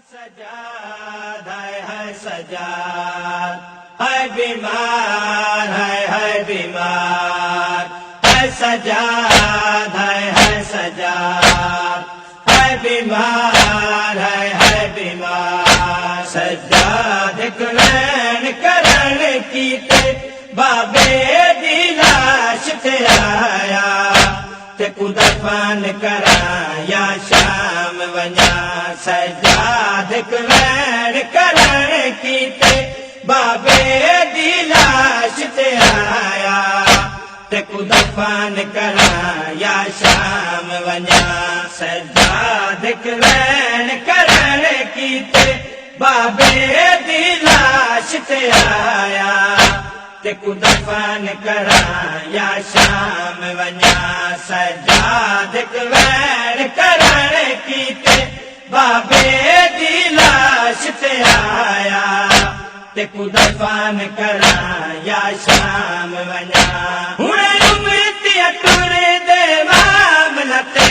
सजाद है सजाद, है बीमार है बीमार, है सजाद है सजाद, है बीमार है बीमार। सजाद करण करण कीते बाबे दी लाश ते आया, ते कुदफन करा या शाम वञा। सजाद करण करण कीते बाबे दी लाश ते आया, ते कुदफन करा या शाम वञा। सजाद करण करण कीते बाबे दी लाश ते आया, ते कुदफन करा या शाम वञा। सजाद करण करण कीते बाबे दी लाश ते आया, ते कुदफन करा या शाम वञा। हुणे उम्मती टुर दे मामला ते,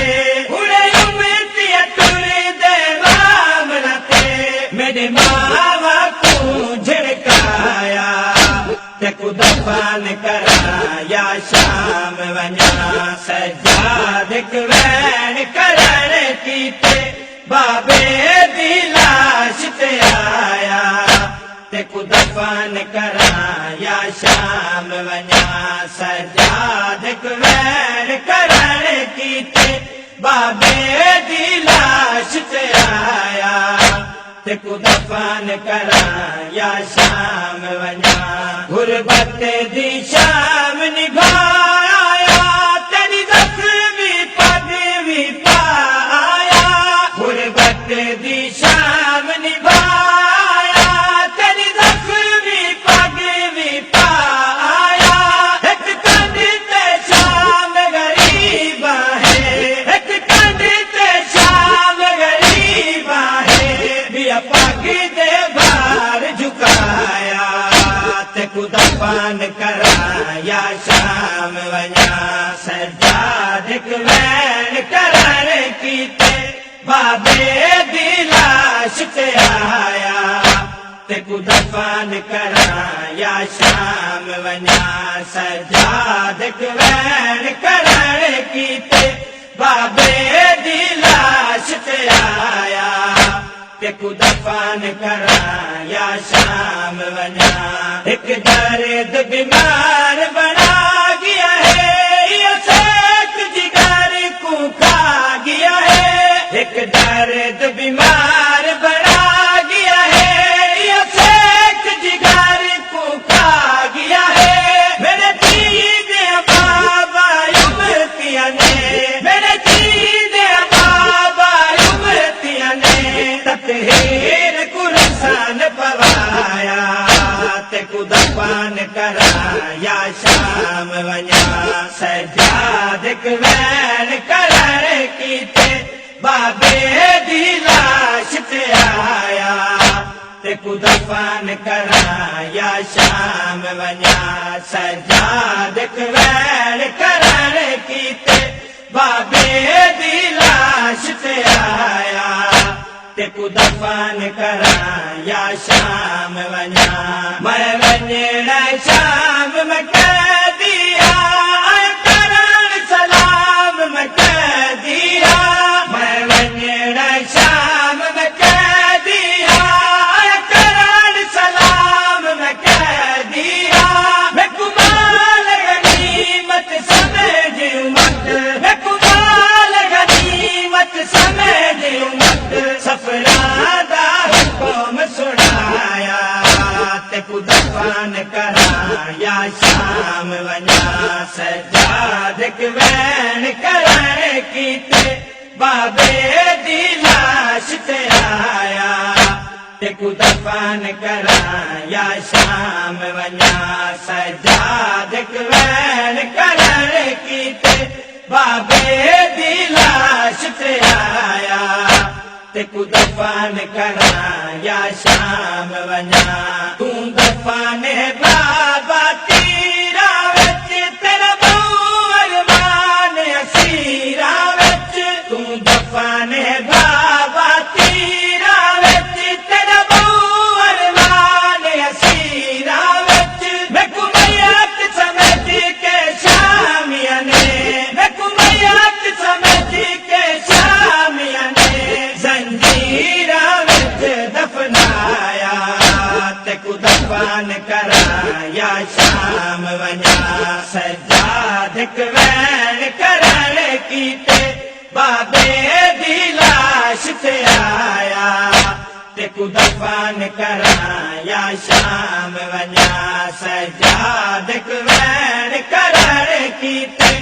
हुणे उम्मती टुर दे मामला ते, मेरे मावा को झड़काया, ते कुदफन करा या शाम वञा। सजाद करण करण कीते बाबे दी लाश ते आया, ते कुदफन करा या शाम वञा। सजाद करण करण कीते बाबे दी लाश ते आया, ते कुदफन करा या शाम वञा। गुरबत दी शाम निभाया, तेरी ज़ख्मी पग भी पाया। गुरबत दी शाम निभाया, तेरी ज़ख्मी पग भी पाया। एक कंध ते शाम गरीबा है, एक कंध ते शाम गरीबा है, बिया पग दे भार झुकाया, ते कुदफन करा या शाम वञा। सजाद करण करण कीते बाबे दी लाश ते आया, ते कुदफन करा या शाम वञा। सजाद करण करण कीते बाबे दी लाश ते आया, ते कुदफन करा या शाम वञा। एक दर्द बीमार बना गया है, ये सेक जिगर को खा गया है। एक दर्द बीमार बना गया है, ये सेक जिगर को खा गया है। मेरे दीद बाबा उम्मतिया ने, मेरे दीद बाबा उम्मतिया ने, तत्हीर कुरसान पवाया, ते कुदफन करा या शाम वञा। सजाद करण करण कीते बाबे दी लाश ते आया, ते कुदफन करा या शाम वञा। सजाद करण करण कीते बाबे दी लाश ते आया, ते कुदफन करा या शाम वञा। मैं वञण शाम में कह दिया, करण सलाम में कह दिया। मैं वञण शाम में कह दिया, करण सलाम में कह दिया। मैं कुमाल गनीमत समझूं मत, मैं कुमाल गनीमत समझूं मत। सफरादा हुक्म सुनाया, ते कुदफन करा या शाम वञा। सजाद करण करण कीते बाबे दी लाश ते आया, ते कुदफन करा या शाम वञा। सजाद करण करण कीते बाबे दी लाश ते आया, ते कुदफन करा या शाम वञा। तू दफन बाबा तीरा विच, तेरा बहु अरमान असीरा विच। तू दफन बाबा तीरा विच, वैन करण कीते बाबे दी लाश ते आया ते कु दफन करां या शाम वञा सजाद वैन करण कीते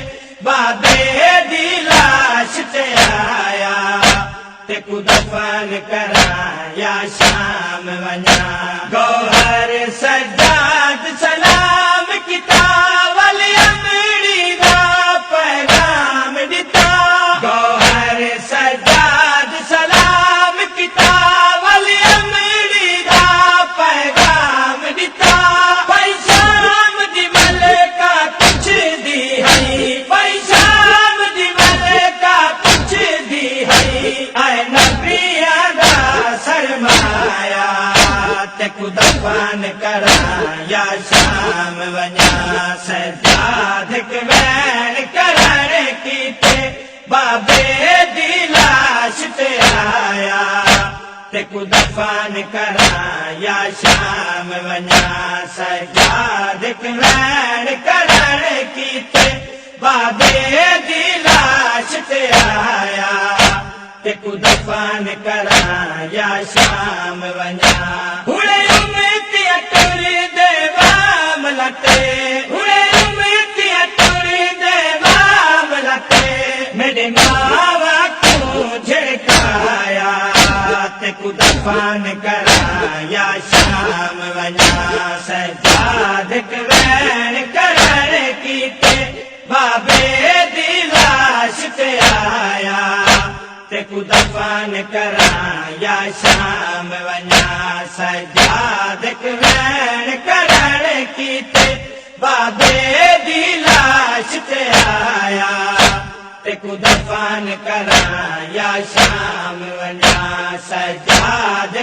बाबे दी लाश ते आया ते कु दफन करां या शाम वञा गौहर सजाद सलाम किता वली अमड़ी दा पैगाम दिता गौहर सजाद सलाम किता वली अमड़ी दा पैगाम दिता पैशाम दी मलका पुछदी है पैशाम दी मलका पुछदी है ऐ नबिया दा सरमाया ते कु दफन करां या शाम वञा सजाद वैन करण कीते बाबे दी लाश ते आया ते कु दफन करां या शाम वञा सजाद वैन करण कीते बाबे दी लाश ते आया ते कु दफन करां या शाम वञा हुणे उम्मतिया टुरी दे वाम लटे हुणे उम्मतिया टुरी दे वाम लटे मेरे मावा को झड़काया ते कु दफन करां या शाम वञा सजाद वैन करण कीते बाबे दी लाश ते आया ते कु दफन करां या शाम वञा सजाद वैन करण कीते बाबे दी लाश ते आया ते कु दफन करां या शाम वञा सजाद